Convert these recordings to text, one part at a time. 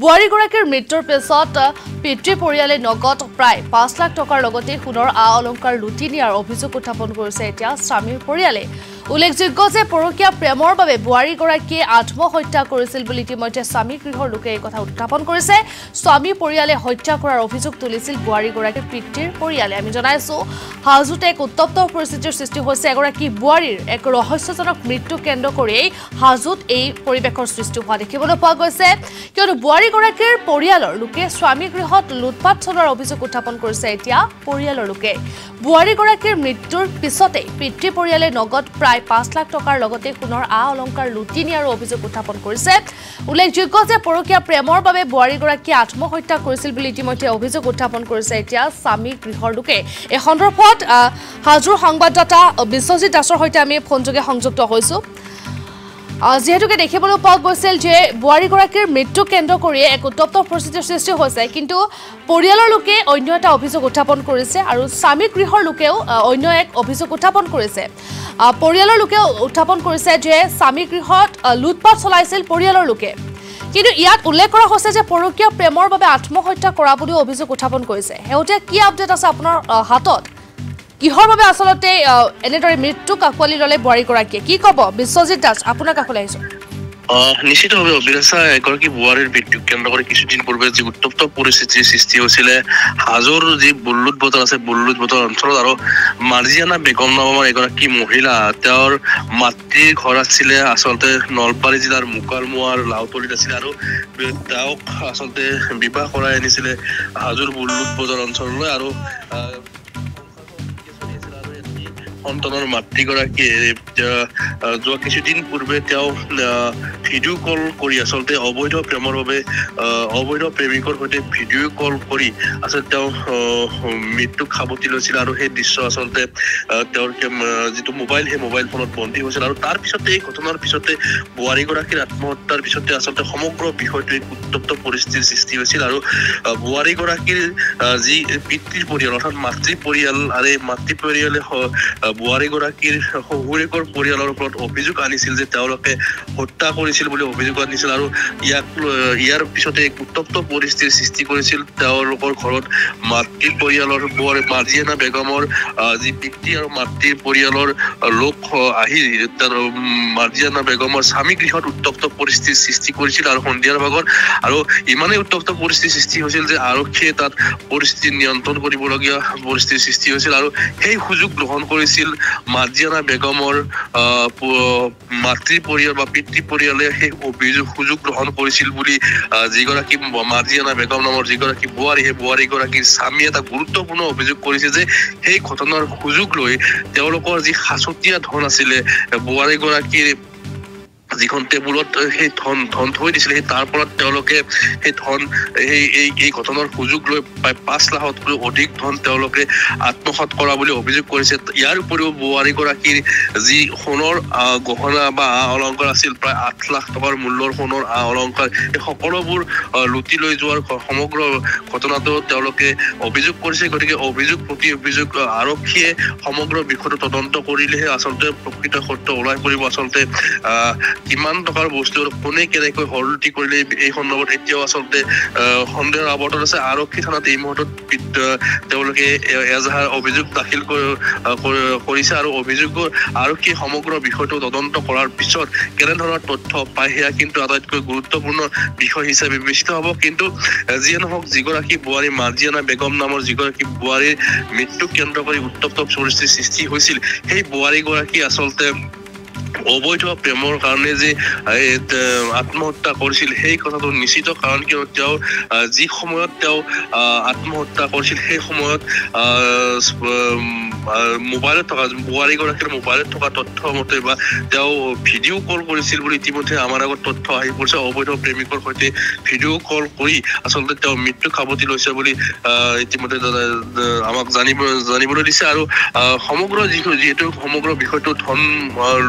বোৱাৰীগৰাকীৰ মৃত্যুৰ পিছত পিতৃ পৰিয়ালে নগদ প্ৰায় ৫ লাখ টকাৰ লগতে সোণৰ অলংকাৰ লুটি নিয়াৰ অভিযোগ উত্থাপন কৰিছে এতিয়া স্বামীৰ পৰিয়ালে উল্লেখযোগ্য যে পৰকীয়া প্ৰেমৰ বাবে বোৱাৰীগৰাকীয়ে আত্মহত্যা কৰিছিল বুলি ইতিমধ্যে স্বামী গৃহৰ লোকে এই কথা উত্থাপন কৰিছে স্বামী পৰিয়ালে হত্যা কৰাৰ অভিযোগ তুলিছিল বোৱাৰীগৰাকীৰ পিতৃৰ পৰিয়ালে আমি জনাইছো হাজোতে এক উত্তপ্ত পৰিস্থিতিৰ সৃষ্টি হৈছে এগৰাকী বোৱাৰীৰ এক ৰহস্যজনক মৃত্যু কেন্দ্ৰ কৰি হাজোত এই পৰিৱেশৰ সৃষ্টি হোৱা দেখিবলৈ পোৱা গৈছে কিয়নো বোৱাৰীগৰাকীৰ পৰিয়ালৰ লোকে স্বামী গৃহত লুটপাট চলোৱাৰ অভিযোগ উত্থাপন কৰিছে এতিয়া পৰিয়ালৰ লোকে বোৱাৰীগৰাকীৰ মৃত্যুৰ পিছতে পিতৃ পৰিয়ালে নগদ প্ৰায় ৫ লাখ টকাৰ লগতে সোণৰ অলংকাৰ লুটি নিয়াৰ অভিযোগ উত্থাপন কৰিছে উল্লেখযোগ্য যে পৰকীয়া প্ৰেমৰ বাবে বোৱাৰীগৰাকীয়ে আত্মহত্যা কৰিছিল বুলি ইতিমধ্যে অভিযোগ উত্থাপন কৰিছে এতিয়া স্বামী গৃহৰ লোকে এই সন্দৰ্ভত হাজোৰ সংবাদদাতা বিশ্বজিৎ দাসৰ সৈতে আমি ফোনযোগে সংযুক্ত হৈছো যেহেতুকে দেখিবলৈ পোৱা গৈছিল যে বোৱাৰীগৰাকীৰ মৃত্যু কেন্দ্ৰ কৰি এক উত্তপ্ত পৰিস্থিতিৰ সৃষ্টি হৈছে কিন্তু পৰিয়ালৰ লোকে অন্য এটা অভিযোগ উত্থাপন কৰিছে আৰু স্বামী গৃহৰ লোকেও অন্য এক অভিযোগ উত্থাপন কৰিছে পৰিয়ালৰ লোকে উত্থাপন কৰিছে যে স্বামী গৃহত লুটপাট চলাইছিল পৰিয়ালৰ লোকে কিন্তু ইয়াত উল্লেখ কৰা হৈছে যে পৰকীয়া প্ৰেমৰ বাবে আত্মহত্যা কৰা বুলি অভিযোগ উত্থাপন কৰিছে হেউতিয়া কি আপডেট আছে আপোনাৰ হাতত কিহৰ বাবে আসলতে এনেদৰে মৃত্যু কাকৱালি ললে বোৱাৰীগৰাকীয়ে কি ক'ব বিশ্বজিৎ দাস আপোনাৰ কাষলৈ আহিছো নিশ্চিতভাৱে অভিলাষা এগৰাকী বোৱাৰীৰ মৃত্যু কেন্দ্ৰ কৰি কিছুদিন পূৰ্বে যি উত্তপ্ত পৰিস্থিতিৰ সৃষ্টি হৈছিলে হাজোৰ যি বুল্লুত বজাৰ আছে বুল্লুত বজাৰ অঞ্চলত আৰু মাৰ্জিয়ানা বেগম নামৰ এগৰাকী মহিলা তেওঁৰ মাতৃৰ ঘৰ আছিলে আচলতে নলবাৰী জিলাৰ মুকালমুৱাৰ লাউতলিত আছিলে আৰু তেওঁক আচলতে বিবাহ কৰাই আনিছিলে হাজোৰ বুল্লুত বজাৰ অঞ্চললৈ আৰু সন্তানৰ মাতৃগৰাকীয়ে যোৱা কিছুদিন পূৰ্বে তেওঁ ভিডিঅ' কল কৰি আচলতে অবৈধ প্ৰেমৰ বাবে অবৈধ প্ৰেমিকৰ সৈতে ভিডিঅ' কল কৰি আচলতে তেওঁ মৃত্যুক সাৱটি লৈছিল আৰু সেই দৃশ্য আচলতে তেওঁৰ যিটো মোবাইল সেই মোবাইল ফোনত বন্দী হৈছিল আৰু তাৰ পিছতে এই ঘটনাৰ পিছতে বোৱাৰীগৰাকীৰ আত্মহত্যাৰ পিছতে আচলতে সমগ্ৰ বিষয়টো এক উত্তপ্ত পৰিস্থিতিৰ সৃষ্টি হৈছিল আৰু বোৱাৰীগৰাকীৰ যি পিতৃ পৰিয়াল অৰ্থাৎ মাতৃ পৰিয়াল আৰু এই মাতৃ পৰিয়ালে বোৱাৰীগৰাকীৰ শহুৰেকৰ পৰিয়ালৰ ওপৰত অভিযোগ আনিছিল যে তেওঁলোকে হত্যা কৰিছিল বুলি অভিযোগ আনিছিল আৰু ইয়াৰ পিছতে এক উত্তপ্ত পৰিস্থিতিৰ সৃষ্টি কৰিছিল তেওঁলোকৰ ঘৰত মাতৃ পৰিয়ালৰ মাৰ্জিয়ানা বেগমৰ যি পিতৃ আৰু মাতৃৰ পৰিয়ালৰ লোক আহি মাৰ্জিয়ানা বেগমৰ স্বামী গৃহত উত্তপ্ত পৰিস্থিতিৰ সৃষ্টি কৰিছিল আৰু সন্ধিয়াৰ ভাগত আৰু ইমানেই উত্তপ্ত পৰিস্থিতিৰ সৃষ্টি হৈছিল যে আৰক্ষীয়ে তাত পৰিস্থিতি নিয়ন্ত্ৰণ কৰিবলগীয়া পৰিস্থিতিৰ সৃষ্টি হৈছিল আৰু সেই সুযোগ গ্ৰহণ কৰিছিল মাৰ্জিয়ানা বেগমৰ মাতৃ পৰিয়াল বা পিতৃ পৰিয়ালে সেই সুযোগ গ্ৰহণ কৰিছিল বুলি যিগৰাকী মাৰ্জিয়ানা বেগম নামৰ যিগৰাকী বোৱাৰী সেই বোৱাৰীগৰাকীৰ স্বামী এটা গুৰুত্বপূৰ্ণ অভিযোগ কৰিছে যে সেই ঘটনাৰ সুযোগ লৈ তেওঁলোকৰ যি সাঁচতীয়া ধন আছিলে বোৱাৰীগৰাকীৰ যিখন টেবুলত সেই ধন থৈ দিছিলে সেই তাৰ পৰা তেওঁলোকে সেই ধন এই ঘটনাৰ সুযোগ লৈ প্ৰায় ৫ লাখতকৈ অধিক ধন তেওঁলোকে আত্মসাৎ কৰা বুলি অভিযোগ কৰিছে ইয়াৰ উপৰিও বোৱাৰীগৰাকীৰ যি সোণৰ গহনা বা অলংকাৰ আছিল প্ৰায় ৮ লাখ টকাৰ মূল্যৰ সোণৰ অলংকাৰ এই সকলোবোৰ লুটি লৈ যোৱাৰ সমগ্ৰ ঘটনাটো তেওঁলোকে অভিযোগ কৰিছে গতিকে অভিযোগ প্ৰতি অভিযোগ আৰক্ষীয়ে সমগ্ৰ বিষয়টো তদন্ত কৰিলেহে আচলতে প্ৰকৃত সত্য ওলাই পৰিব আচলতে কিমান টকাৰ বস্তু কোনে কেনেকৈ হলটি কৰিলে এই সন্দৰ্ভত এতিয়াও আচলতে সন্দেহৰ আৱৰ্তত আছে আৰক্ষী থানাত এই মুহূৰ্তত তেওঁলোকে এজাহাৰ অভিযোগ দাখিল কৰিছে আৰু অভিযোগৰ আৰক্ষী সমগ্ৰ বিষয়টো তদন্ত কৰাৰ পিছত কেনেধৰণৰ তথ্য পায় সেয়া কিন্তু আটাইতকৈ গুৰুত্বপূৰ্ণ বিষয় হিচাপে বিবেচিত হ'ব কিন্তু যিয়ে নহওক যিগৰাকী বোৱাৰী মাৰ্জিয়ানা বেগম নামৰ যিগৰাকী বোৱাৰীৰ মৃত্যু কেন্দ্ৰ কৰি উত্তপ্ত পৰিস্থিতিৰ সৃষ্টি হৈছিল সেই বোৱাৰীগৰাকী আচলতে অবৈধ প্ৰেমৰ কাৰণে যে আত্মহত্যা কৰিছিল সেই কথাটো নিশ্চিত কাৰণ কিয় তেওঁ যি সময়ত তেওঁ আত্মহত্যা কৰিছিল সেই সময়ত মোবাইলত থকা বোৱাৰীগৰাকীৰ মোবাইলত থকা তথ্য মতে বা তেওঁ ভিডিঅ' কল কৰিছিল বুলি ইতিমধ্যে আমাৰ আগত তথ্য আহি পৰিছে অবৈধ প্ৰেমিকৰ সৈতে ভিডিঅ' কল কৰি আচলতে তেওঁ মৃত্যু সাৱটি লৈছে বুলি ইতিমধ্যে আমাক জানিবলৈ দিছে আৰু সমগ্ৰ যিহেতু সমগ্ৰ বিষয়টো ধন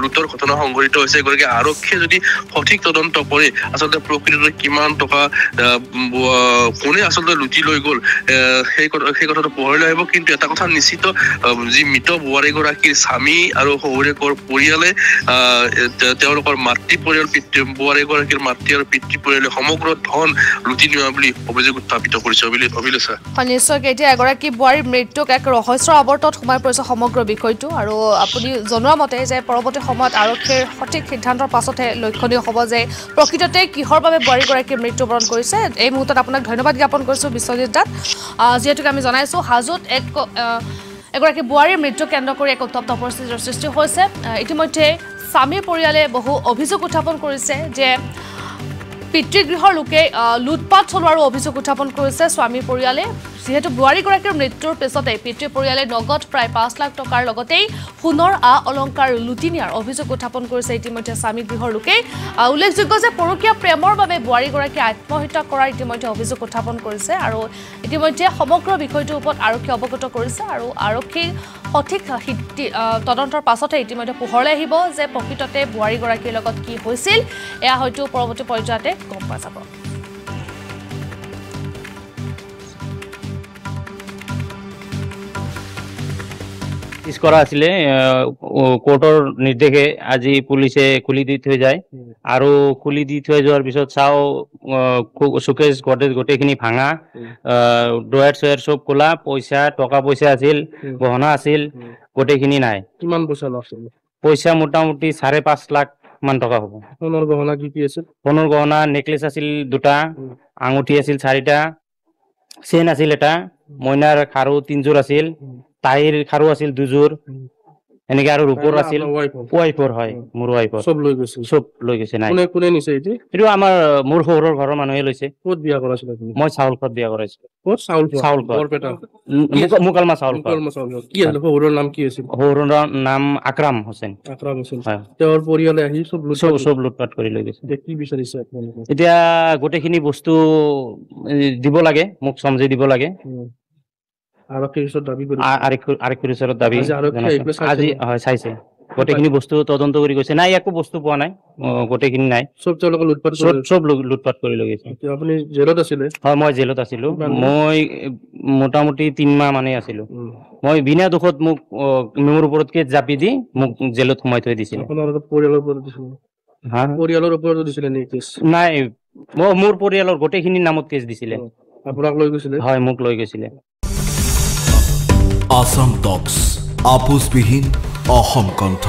লুটৰ ঘটনা সংঘটিত হৈছে গতিকে আৰক্ষীয়ে যদি সঠিক তদন্ত কৰে আচলতে প্ৰকৃততে কিমান টকা কোনে আচলতে লুটি লৈ গ'ল সেই কথাটো পোহৰলৈ আহিব কিন্তু এটা কথা নিশ্চিত যি মৃত বোৱাৰীগৰাকীৰ স্বামী আৰু শহুৰেকৰ পৰিয়ালে তেওঁলোকৰ মাতৃ পৰিয়াল বোৱাৰীগৰাকীৰ মাতৃ আৰু পিতৃ পৰিয়ালে সমগ্ৰ ধন লুটি নিয়া বুলি অভিযোগ উত্থাপিত কৰিছে অভিলেখা। নিশ্চয়কৈ এতিয়া এগৰাকী বোৱাৰীৰ মৃত্যুক এক ৰহস্যৰ আৱৰ্তত সোমাই পৰিছে সমগ্ৰ বিষয়টো আৰু আপুনি জনোৱা মতে যে পৰৱৰ্তী সময়ত আৰক্ষীৰ সঠিক সিদ্ধান্তৰ পাছতহে লক্ষণীয় হ'ব যে প্ৰকৃততে কিহৰ বাবে বোৱাৰীগৰাকীৰ মৃত্যুবৰণ কৰিছে। এই মুহূৰ্তত আপোনাক ধন্যবাদ জ্ঞাপন কৰিছোঁ বিশ্বজিৎ দাস। যিহেতুকে আমি জনাইছোঁ হাজোত এগৰাকী বোৱাৰীৰ মৃত্যু কেন্দ্ৰ কৰি এক উত্তপ্ত পৰিস্থিতিৰ সৃষ্টি হৈছে। ইতিমধ্যে স্বামীৰ পৰিয়ালে বহু অভিযোগ উত্থাপন কৰিছে যে পিতৃগৃহৰ লোকে লুটপাট চলোৱাৰ অভিযোগ উত্থাপন কৰিছে স্বামী পৰিয়ালে। যিহেতু বোৱাৰীগৰাকীৰ মৃত্যুৰ পিছতে পিতৃ পৰিয়ালে নগদ প্ৰায় ৫ লাখ টকাৰ লগতেই সোণৰ অলংকাৰ লুটি নিয়াৰ অভিযোগ উত্থাপন কৰিছে ইতিমধ্যে স্বামী গৃহৰ লোকে। উল্লেখযোগ্য যে পৰকীয়া প্ৰেমৰ বাবে বোৱাৰীগৰাকীয়ে আত্মহত্যা কৰাৰ ইতিমধ্যে অভিযোগ উত্থাপন কৰিছে আৰু ইতিমধ্যে সমগ্ৰ বিষয়টোৰ ওপৰত আৰক্ষী অৱগত কৰিছে আৰু আৰক্ষীৰ সঠিক তদন্তৰ পাছতে ইতিমধ্যে পোহৰলৈ আহিব যে প্ৰকৃততে বোৱাৰীগৰাকীৰ লগত কি হৈছিল। এয়া হয়তো পৰৱৰ্তী পৰ্যায়তে গম পোৱা যাব। কৰা আছিলে কোৰ্টৰ নিৰ্দেশে আজি পুলিচে খুলি দি থৈ যায় আৰু খুলি দি থৈ যোৱাৰ পিছত চাওঁ চুকেজ গডেজ গোটেইখিনি ভাঙা, ড্ৰয়াৰ চয়াৰ চব খোলা, টকা পইচা আছিল, গহনা আছিল, গোটেইখিনি নাই। কিমান পইচা আছিল? পইচা মোটামুটি 5.5 লাখ মান টকা হ'ব। সোণৰ গহনা কি কি আছিল? সোণৰ গহনা নেকলেছ আছিল 2টা, আঙুঠি আছিল 4টা, চেইন আছিল 1টা, মইনাৰ খাৰু 3যোৰ আছিল, তাইৰ খাৰু আছিল 2যোৰ, এনেকে আৰু ৰূপৰ আছিল। ৱাইফৰ হয়, মোৰ ৱাইফৰ। চব লৈ গৈছে? চব লৈ গৈছে। নাই কোনে নিছে এইটো? এইটো আমাৰ মোৰ শহুৰৰ ঘৰৰ মানুহে লৈছে। ক'ত বিয়া কৰাইছিল আপুনি? মই চাউলখত বিয়া কৰাইছিলো। ক'ত? চাউলখত। মুকালমা চাউলখত। কি আছিল শহুৰৰ নাম? কি আছিল শহুৰৰ নাম? আকৰাম হোসেন। আকৰাম হোসেন। তেওঁৰ পৰিয়ালে আহি চব লুটপাট কৰি লৈ গৈছে। কি বিচাৰিছে আপোনালোকে? এতিয়া গোটেইখিনি বস্তু দিব লাগে, মোক সমজি দিব লাগে। আৰক্ষীৰ ওচৰত দাবী কৰিছে। আৰক্ষীৰ ওচৰত দাবী আজি হয় চাইছে। গোটেইখিনি বস্তু তদন্ত কৰি গৈছে। নাই একো বস্তু পোৱা নাই, গোটেইখিনি নাই। চব তেওঁলোকে লুটপাট লুটপাট কৰি লৈ গৈছে। আপুনি জেলত আছিলে? হয়, মই জেলত আছিলো। মই মোটামুটি 3 মাহ মানে আছিলো। মই বিনা দুখত মোক মোৰ ওপৰত কেছ জাপি দি মোক জেলত সোমাই থৈ দিছিল। পৰিয়ালৰ ওপৰত দিছিল? পৰিয়ালৰ ওপৰত দিছিলে নেকি কেছ? নাই, মোৰ পৰিয়ালৰ গোটেইখিনি নামত কেছ দিছিলে। আপোনাক লৈ গৈছিলে? হয়, মোক লৈ গৈছিলে। আসাম টক্স, আপোচবিহীন অসম কণ্ঠ।